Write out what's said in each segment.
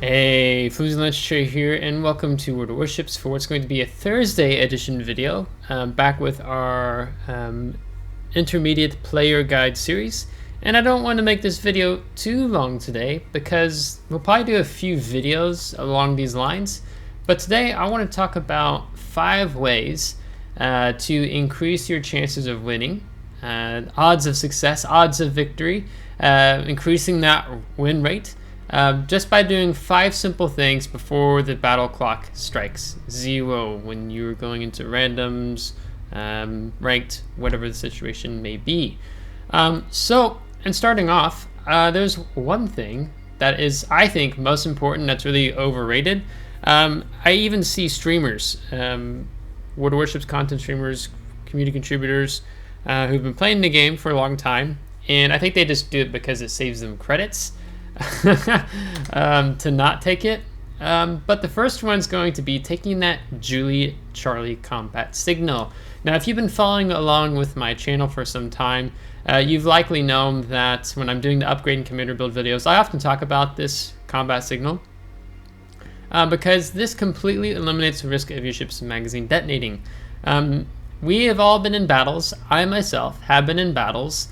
Hey, FlimsyLunchTray here, and welcome to World of Warships for what's going to be a Thursday edition video. Back with our intermediate player guide series. And I don't want to make this video too long today because we'll probably do a few videos along these lines. But today I want to talk about 5 ways to increase your chances of winning, odds of success, odds of victory, increasing that win rate. Just by doing 5 simple things before the battle clock strikes 0 when you're going into randoms, ranked, whatever the situation may be. And starting off, there's one thing that is, I think, most important that's really overrated. I even see streamers, World of Warships content streamers, community contributors who've been playing the game for a long time, and I think they just do it because it saves them credits. To not take it. But the first one's going to be taking that Juliet Charlie combat signal. Now, if you've been following along with my channel for some time, you've likely known that when I'm doing the upgrade and commander build videos, I often talk about this combat signal because this completely eliminates the risk of your ship's magazine detonating. We have all been in battles. I myself have been in battles,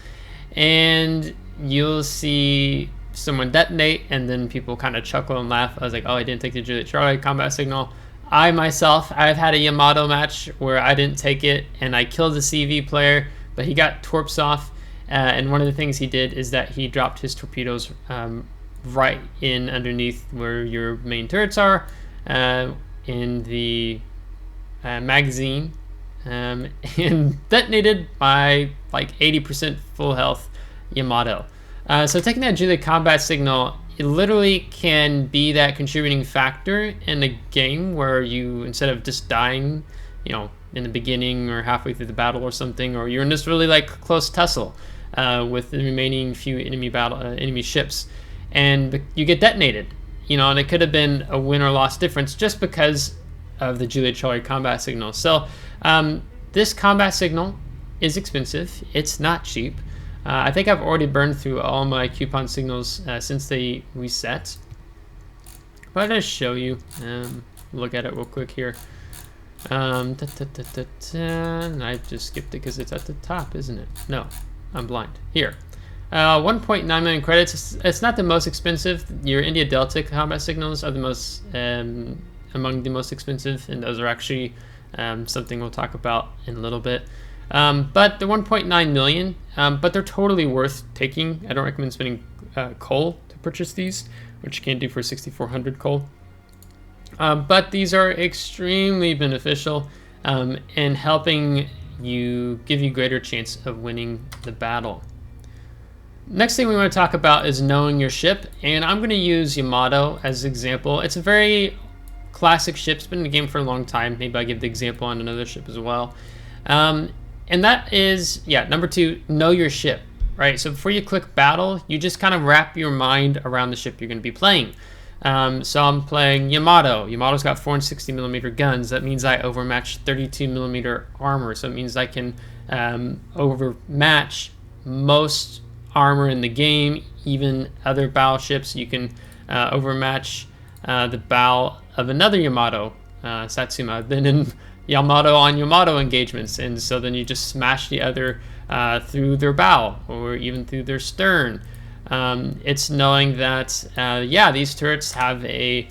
and you'll see someone detonate and then people kind of chuckle and laugh. I was like, oh, I didn't take the Juliet Charlie combat signal. I've had a Yamato match where I didn't take it and I killed the CV player, but he got torps off, and one of the things he did is that he dropped his torpedoes right in underneath where your main turrets are in the magazine, and detonated my like 80% full health Yamato. So taking that Juliet combat signal, it literally can be that contributing factor in a game where you, instead of just dying, in the beginning or halfway through the battle or something, or you're in this really like close tussle with the remaining few enemy ships, and you get detonated, and it could have been a win or loss difference just because of the Juliet Charlie combat signal. So this combat signal is expensive. It's not cheap. I think I've already burned through all my coupon signals since they reset. But I'll just show you. Look at it real quick here. And I just skipped it because it's at the top, isn't it? No, I'm blind. Here. 1.9 million credits. It's not the most expensive. Your India Delta combat signals are the most among the most expensive, and those are actually something we'll talk about in a little bit. But the 1.9 million, but they're totally worth taking. I don't recommend spending coal to purchase these, which you can do for 6,400 coal. But these are extremely beneficial in helping you, give you greater chance of winning the battle. Next thing we want to talk about is knowing your ship, and I'm going to use Yamato as an example. It's a very classic ship. It's been in the game for a long time. Maybe I'll give the example on another ship as well. And that is, number 2, know your ship, right? So before you click battle, you just kind of wrap your mind around the ship you're going to be playing. So I'm playing Yamato. Yamato's got 460mm guns. That means I overmatch 32mm armor. So it means I can overmatch most armor in the game, even other battleships. You can overmatch the bow of another Yamato, Satsuma. I've been in Yamato on Yamato engagements, and so then you just smash the other through their bow or even through their stern. It's knowing that these turrets have a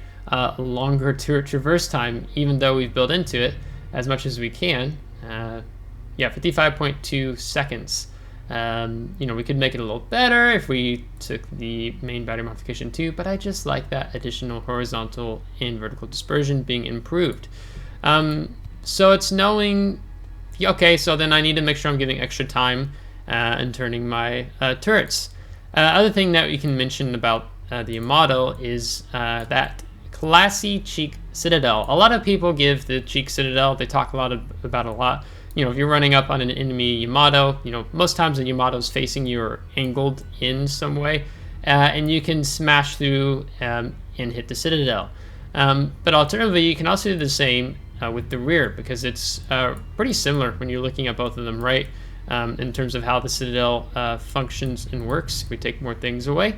longer turret traverse time, even though we've built into it as much as we can. 55.2 seconds. We could make it a little better if we took the main battery modification too, but I just like that additional horizontal and vertical dispersion being improved. So it's knowing, okay, so then I need to make sure I'm giving extra time and turning my turrets. Other thing that we can mention about the Yamato is that classy cheek citadel. A lot of people give the cheek citadel, they talk about a lot. If you're running up on an enemy Yamato, most times the Yamato is facing you or angled in some way, and you can smash through and hit the citadel. But alternatively, you can also do the same with the rear, because it's pretty similar when you're looking at both of them, right? In terms of how the citadel functions and works. We take more things away.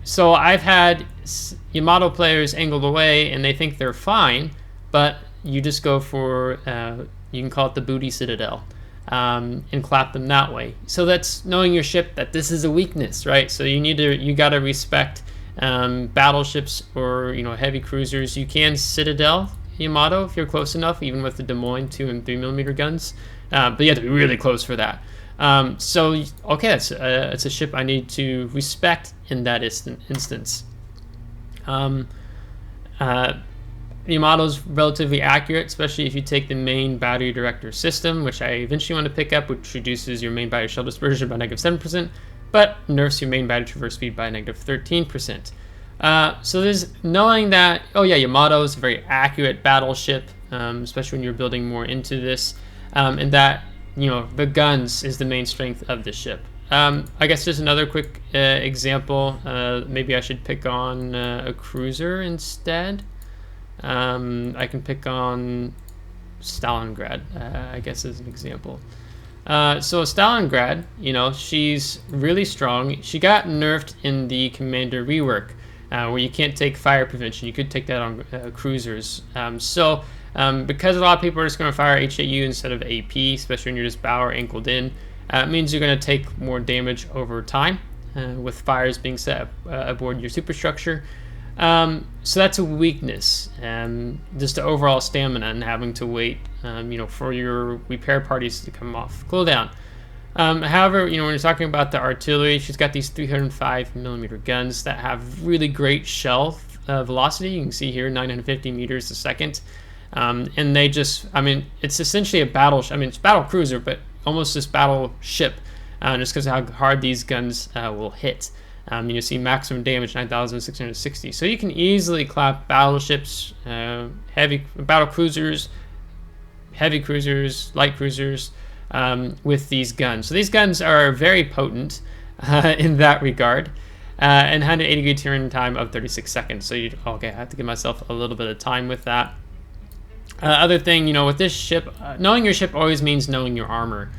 So I've had Yamato players angled away and they think they're fine, but you just go for, you can call it the booty citadel, and clap them that way. So that's knowing your ship that this is a weakness, right? So you gotta respect battleships or heavy cruisers. You can citadel Yamato if you're close enough, even with the Des Moines 2 and 3mm guns, but you have to be really close for that. So okay, it's a ship I need to respect in that instance. Yamato's relatively accurate, especially if you take the main battery director system, which I eventually want to pick up, which reduces your main battery shell dispersion by -7%, but nerfs your main battery traverse speed by -13%. So there's knowing that, oh yeah, Yamato is a very accurate battleship, especially when you're building more into this, and that the guns is the main strength of the ship. I guess just another quick example. Maybe I should pick on a cruiser instead. I can pick on Stalingrad, I guess, as an example. So Stalingrad, she's really strong. She got nerfed in the Commander rework, where you can't take fire prevention. You could take that on cruisers. Because a lot of people are just going to fire HAU instead of AP, especially when you're just bow or ankled in, it means you're going to take more damage over time, with fires being set aboard your superstructure. So that's a weakness, just the overall stamina and having to wait, for your repair parties to come off cooldown. However, when you're talking about the artillery, she's got these 305mm guns that have really great shell velocity. You can see here 950 meters a second. And they just, it's essentially a it's battle cruiser, but almost this battleship, just because of how hard these guns will hit. You see maximum damage 9,660. So you can easily clap battleships, heavy battle cruisers, heavy cruisers, light cruisers, with these guns. So these guns are very potent in that regard, and 180-degree turn time of 36 seconds. So I have to give myself a little bit of time with that. Other thing, with this ship, knowing your ship always means knowing your armor.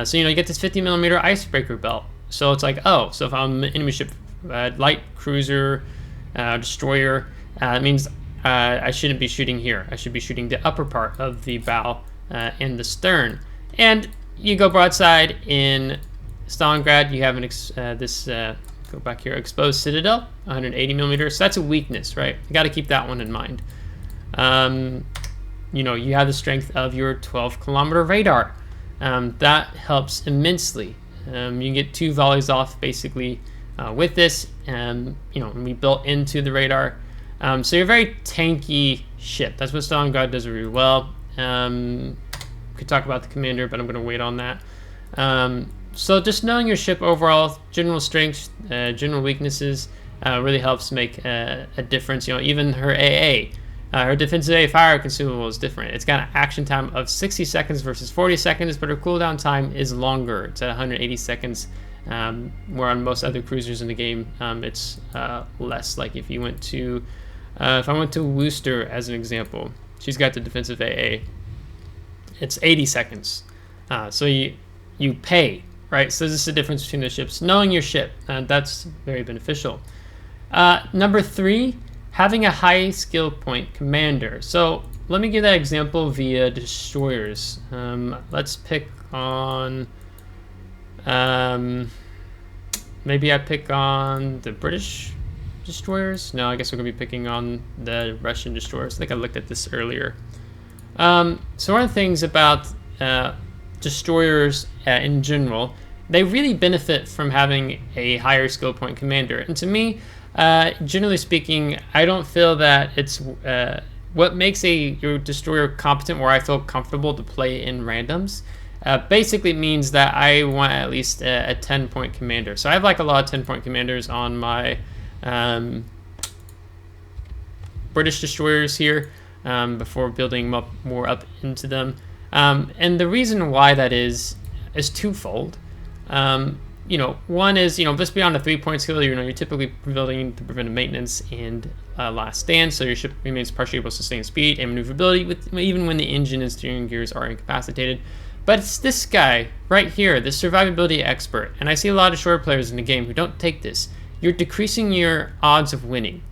So you get this 50mm icebreaker belt. So it's like, so if I'm an enemy ship, light cruiser, destroyer, it means I shouldn't be shooting here. I should be shooting the upper part of the bow and the stern. And you go broadside in Stalingrad, you have go back here, exposed citadel, 180mm. So that's a weakness, right? You got to keep that one in mind. You have the strength of your 12-kilometer radar. That helps immensely. You can get 2 volleys off basically with this, and we built into the radar. So you're a very tanky ship. That's what Stalingrad does really well. Could talk about the commander, but I'm going to wait on that. So just knowing your ship overall, general strengths, general weaknesses, really helps make a difference. Even her AA. Her defensive A fire consumable is different. It's got an action time of 60 seconds versus 40 seconds, but her cooldown time is longer. It's at 180 seconds, where on most other cruisers in the game, it's less. Like if I went to Worcester as an example, she's got the defensive AA. It's 80 seconds. So you pay, right? So this is the difference between the ships. Knowing your ship, that's very beneficial. Number 3, having a high skill point commander. So let me give that example via destroyers. Let's pick on, maybe I pick on the British destroyers. No, I guess we're gonna be picking on the Russian destroyers. I think I looked at this earlier. So one of the things about destroyers in general, they really benefit from having a higher skill point commander. And to me, generally speaking, I don't feel that it's what makes your destroyer competent, where I feel comfortable to play in randoms. Basically means that I want at least a 10-point commander. So I have like a lot of 10-point commanders on my British destroyers here, before building more up into them. And the reason why that is twofold. One is, just beyond a 3-point skill, you're typically building to prevent maintenance and last stand, so your ship remains partially able to sustain speed and maneuverability even when the engine and steering gears are incapacitated. But it's this guy right here, this survivability expert, and I see a lot of short players in the game who don't take this. you're decreasing your odds of winning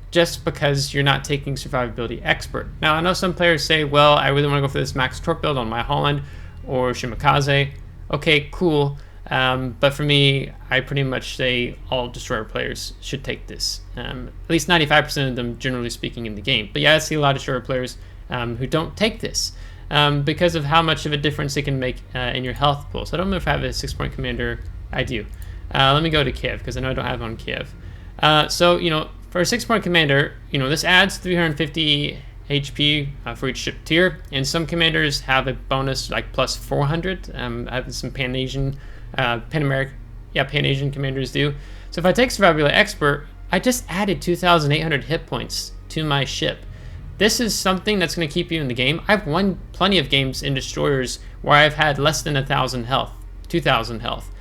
just because you're not taking Survivability Expert. Now, I know some players say, well, I really want to go for this max torque build on my Holland or Shimakaze. Okay, cool. But for me, I pretty much say all Destroyer players should take this. At least 95% of them, generally speaking, in the game. But yeah, I see a lot of Destroyer players who don't take this because of how much of a difference it can make in your health pool. So I don't know if I have a 6-point commander. I do. Let me go to Kiev because I know I don't have on Kiev. So, for a 6-point commander, this adds 350 HP for each ship tier, and some commanders have a bonus like plus 400. I have some Pan Asian commanders do. So if I take Survivability Expert, I just added 2,800 hit points to my ship. This is something that's going to keep you in the game. I've won plenty of games in Destroyers where I've had less than 1,000 health, 2,000 health.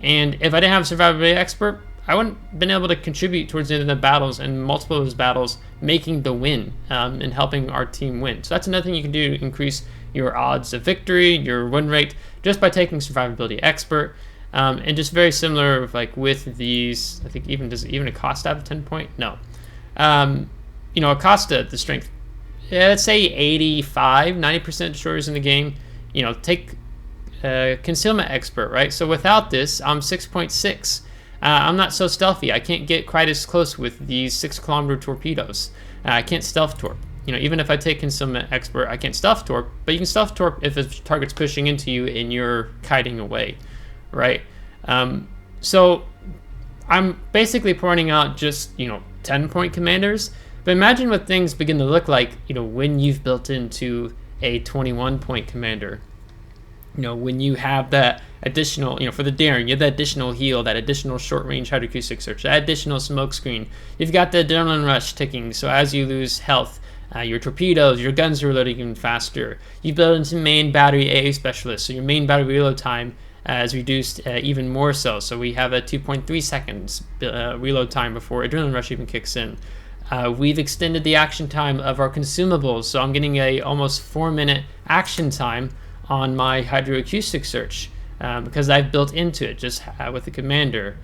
And if I didn't have Survivability Expert, I wouldn't have been able to contribute towards the end of the battles, and multiple of those battles making the win and helping our team win. So that's another thing you can do to increase your odds of victory, your win rate, just by taking Survivability Expert. And just very similar like with these, I think does even Acosta have a 10-point? No. Acosta, the strength, let's say 85, 90% destroyers in the game, take Concealment Expert, right? So without this, I'm 6.6. I'm not so stealthy. I can't get quite as close with these 6-kilometer torpedoes. I can't stealth torp. Even if I take Concealment Expert, I can't stealth torp, but you can stealth torp if the target's pushing into you and you're kiting away, right? So I'm basically pointing out just, 10-point commanders, but imagine what things begin to look like, when you've built into a 21-point commander. When you have that additional, for the daring, you have that additional heal, that additional short-range hydroacoustic search, that additional smoke screen. You've got the adrenaline rush ticking, so as you lose health, your torpedoes, your guns are reloading even faster. You build into main battery AA specialist, so your main battery reload time is reduced even more so. So we have a 2.3 seconds reload time before adrenaline rush even kicks in. We've extended the action time of our consumables, so I'm getting a almost 4-minute action time on my hydroacoustic search because I've built into it just with the commander.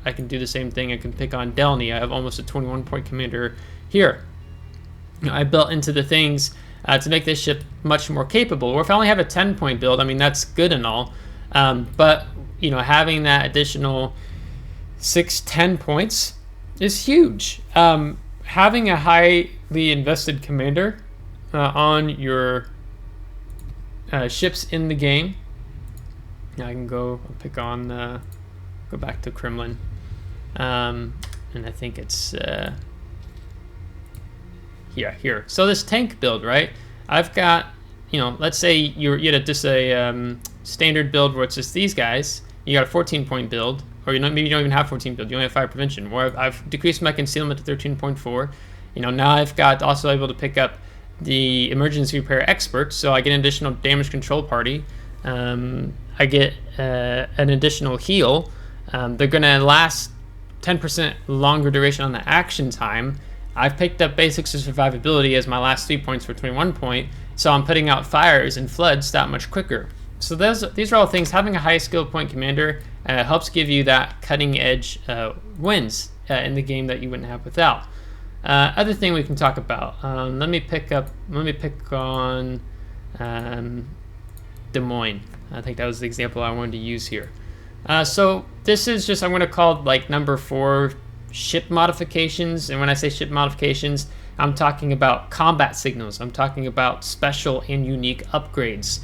I can do the same thing. I can pick on Delny. I have almost a 21-point commander here. I built into the things to make this ship much more capable. Or if I only have a 10-point build, that's good and all. But having that additional 10 points is huge. Having a highly invested commander on your ships in the game. I can go pick on, go back to Kremlin, and I think it's here. So this tank build, right? I've got, let's say you had just a standard build where it's just these guys. You got a 14-point build, or maybe you don't even have 14 build. You only have fire prevention. Where I've decreased my concealment to 13.4. Now I've got also able to pick up the emergency repair expert, so I get an additional damage control party. I get an additional heal. They're going to last 10% longer duration on the action time. I've picked up basics of survivability as my last 3 points for 21 point, so I'm putting out fires and floods that much quicker. So these are all things. Having a high skill point commander helps give you that cutting edge wins in the game that you wouldn't have without. Other thing we can talk about. Let me pick on Des Moines. I think that was the example I wanted to use here. So this is just, I'm going to call like number 4 ship modifications. And when I say ship modifications, I'm talking about combat signals. I'm talking about special and unique upgrades.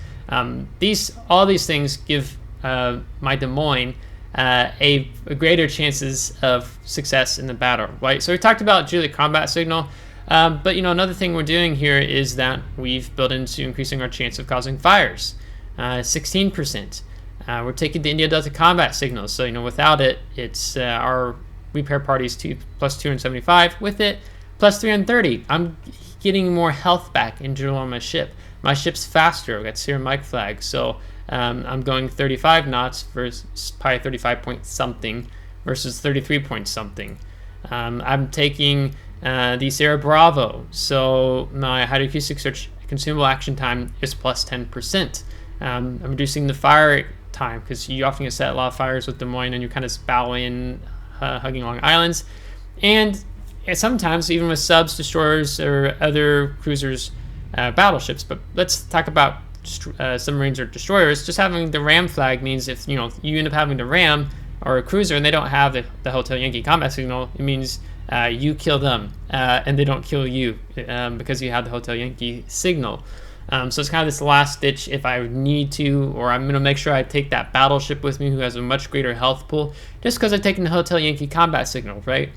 All these things give my Des Moines a greater chances of success in the battle, right? So we talked about Juliet combat signal, but another thing we're doing here is that we've built into increasing our chance of causing fires, 16%. We're taking the India Delta combat signal, so without it, it's our repair parties plus 275. With it, plus 330. I'm getting more health back in general on my ship. My ship's faster. I've got Serum Mike flag, so I'm going 35 knots versus probably 35 point something versus 33 point something. I'm taking the Sierra Bravo, so my hydroacoustic search consumable action time is plus 10%. I'm reducing the fire time because you often get set a lot of fires with Des Moines and you kind of bow in hugging along islands. And sometimes even with subs, destroyers, or other cruisers, battleships. But let's talk about submarines or destroyers. Just having the ram flag means if you end up having the ram or a cruiser and they don't have the Hotel Yankee combat signal, it means you kill them and they don't kill you because you have the Hotel Yankee signal. So it's kind of this last ditch if I need to, or I'm going to make sure I take that battleship with me who has a much greater health pool just because I've taken the Hotel Yankee combat signal, right?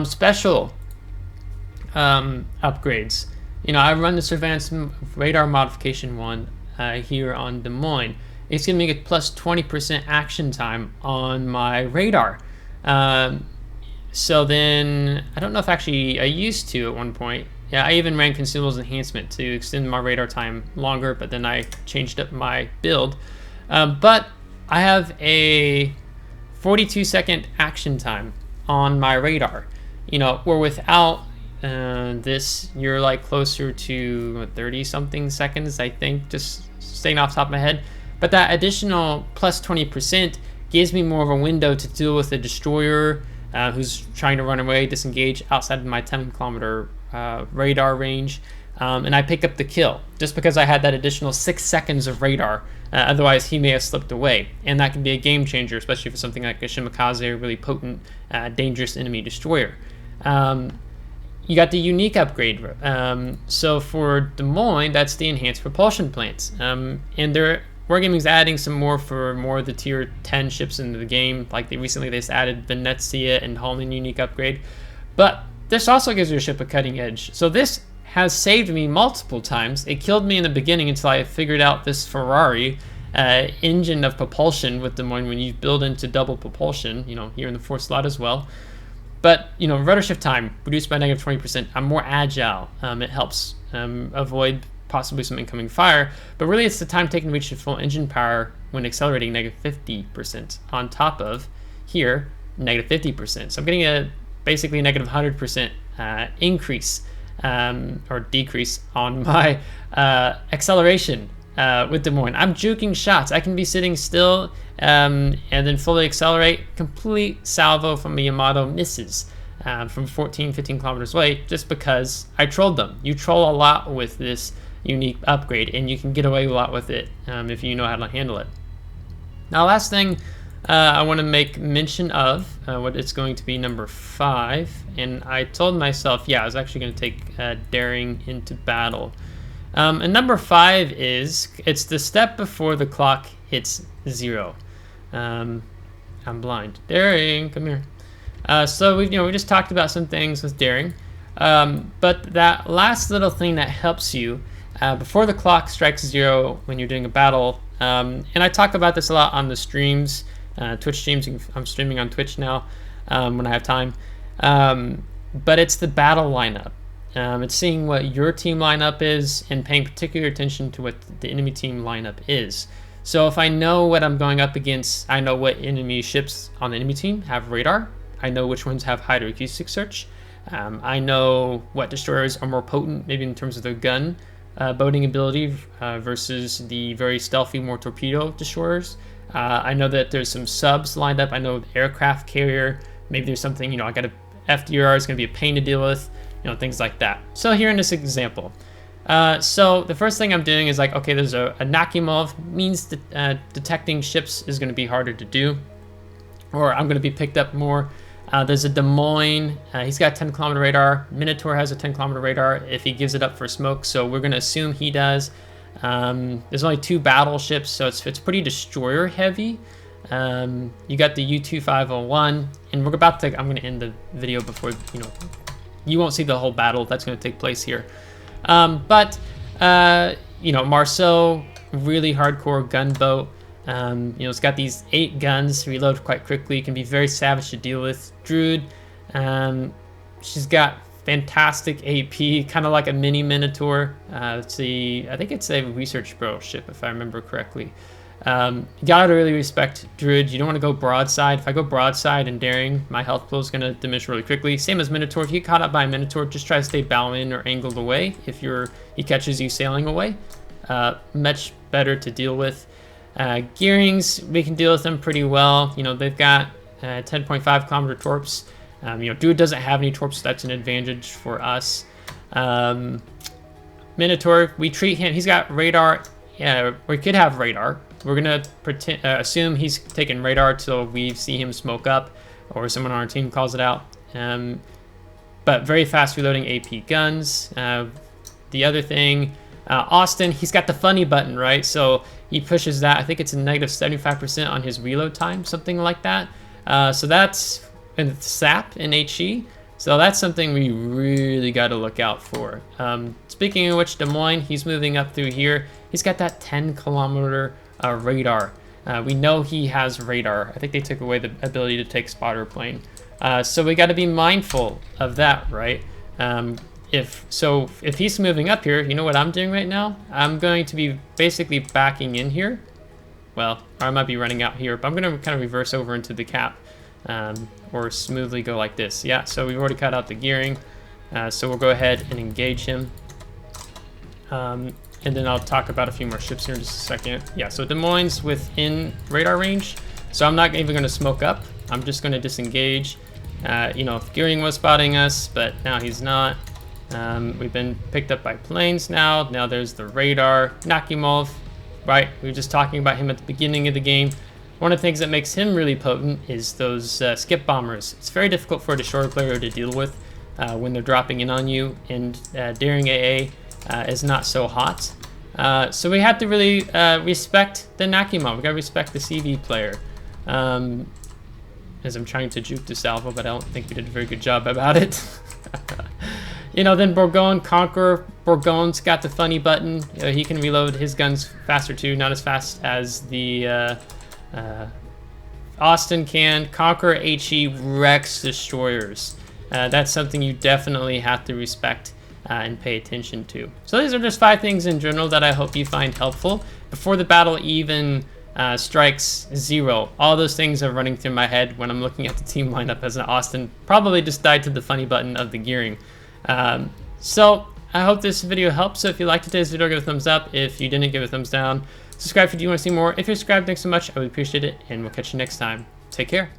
Special upgrades. I run the Surveillance Radar Modification 1 here on Des Moines. It's giving me a plus 20% action time on my radar. So then, I don't know if actually I used to at one point. Yeah, I even ran Consumables Enhancement to extend my radar time longer, but then I changed up my build. But I have a 42-second action time on my radar. Where without this, you're like closer to 30-something seconds, I think, just staying off the top of my head. But that additional plus 20% gives me more of a window to deal with a destroyer who's trying to run away, disengage outside of my 10-kilometer radar range, and I pick up the kill just because I had that additional 6 seconds of radar. Otherwise, he may have slipped away, and that can be a game changer, especially for something like a Shimakaze, a really potent, dangerous enemy destroyer. You got the unique upgrade. So for Des Moines, that's the enhanced propulsion plants, and Wargaming's adding some more for more of the tier 10 ships into the game. Like they just added Venezia and Holland unique upgrade, but this also gives your ship a cutting edge. So this has saved me multiple times. It killed me in the beginning until I figured out this Ferrari engine of propulsion with Des Moines when you build into double propulsion, here in the fourth slot as well. But, rudder shift time reduced by negative 20%. I'm more agile. It helps avoid possibly some incoming fire. But really, it's the time taken to reach full engine power when accelerating negative 50% on top of here, negative 50%. So I'm getting basically a negative 100% increase or decrease on my acceleration with Des Moines. I'm juking shots. I can be sitting still and then fully accelerate. Complete salvo from a Yamato misses from 15 kilometers away just because I trolled them. You troll a lot with this unique upgrade, and you can get away a lot with it if you know how to handle it. Now, last thing I want to make mention of what it's going to be number 5, and I told myself, I was actually going to take Daring into battle. And number 5 it's the step before the clock hits 0. I'm blind. Daring, come here. So we just talked about some things with Daring, but that last little thing that helps you before the clock strikes 0 when you're doing a battle, and I talk about this a lot on the streams. Twitch streams. I'm streaming on Twitch now when I have time. But it's the battle lineup. It's seeing what your team lineup is and paying particular attention to what the enemy team lineup is. So if I know what I'm going up against, I know what enemy ships on the enemy team have radar. I know which ones have hydroacoustic search. I know what destroyers are more potent, maybe in terms of their gun boating ability versus the very stealthy, more torpedo destroyers. I know that there's some subs lined up. I know the aircraft carrier, maybe there's something, I got a FDR is going to be a pain to deal with, things like that. So here in this example, so the first thing I'm doing is like, okay, there's a Nakhimov, means that detecting ships is going to be harder to do, or I'm going to be picked up more. There's a Des Moines, he's got a 10-kilometer radar. Minotaur has a 10-kilometer radar if he gives it up for smoke, so we're going to assume he does. There's only 2 battleships, so it's pretty destroyer heavy. You got the U-2501, and we're about to, I'm going to end the video before, you won't see the whole battle that's going to take place here. But Marceau, really hardcore gunboat. It's got these 8 guns, reload quite quickly, can be very savage to deal with. Druid, she's got fantastic AP, kind of like a mini Minotaur. Let's see, I think it's a research bureau ship, if I remember correctly. You gotta really respect Druid. You don't want to go broadside. If I go broadside and Daring, my health pool is going to diminish really quickly. Same as Minotaur. If you get caught up by a Minotaur, just try to stay bow in or angled away if he catches you sailing away. Much better to deal with. Gearings, we can deal with them pretty well. They've got 10.5 kilometer torps. Dude doesn't have any torps, so that's an advantage for us. Minotaur, we treat him, he's got radar. Yeah, we could have radar. We're gonna assume he's taking radar till we see him smoke up, or someone on our team calls it out. But very fast reloading AP guns. The other thing, Austin, he's got the funny button, right? So he pushes that. I think it's a negative 75% on his reload time, something like that. So that's in SAP and HE. So that's something we really got to look out for. Speaking of which, Des Moines, he's moving up through here. He's got that 10 kilometer radar. We know he has radar. I think they took away the ability to take spotter plane. So we got to be mindful of that, right? If he's moving up here, you know what I'm doing right now? I'm going to be basically backing in here. Well, or I might be running out here, but I'm going to kind of reverse over into the cap. Or smoothly go like this. Yeah, so we've already cut out the gearing. So we'll go ahead and engage him. And then I'll talk about a few more ships here in just a second. Yeah, so Des Moines within radar range. So I'm not even going to smoke up. I'm just going to disengage. Gearing was spotting us, but now he's not. We've been picked up by planes now. Now there's the radar. Nakimov, right? We were just talking about him at the beginning of the game. One of the things that makes him really potent is those skip bombers. It's very difficult for a destroyer player to deal with when they're dropping in on you, and daring AA is not so hot. So we have to really respect the Nakimov. We gotta respect the CV player. As I'm trying to juke the salvo, but I don't think we did a very good job about it. Then Bourgogne, Conqueror. Bourgogne's got the funny button. He can reload his guns faster too, not as fast as the Austin can. Conqueror HE wrecks destroyers. That's something you definitely have to respect and pay attention to. So these are just 5 things in general that I hope you find helpful. Before the battle even strikes 0, all those things are running through my head when I'm looking at the team lineup, as an Austin probably just died to the funny button of the gearing. So I hope this video helps. So if you liked today's video, give it a thumbs up. If you didn't, give it a thumbs down. Subscribe if you want to see more. If you're subscribed, thanks so much. I would appreciate it, and we'll catch you next time. Take care.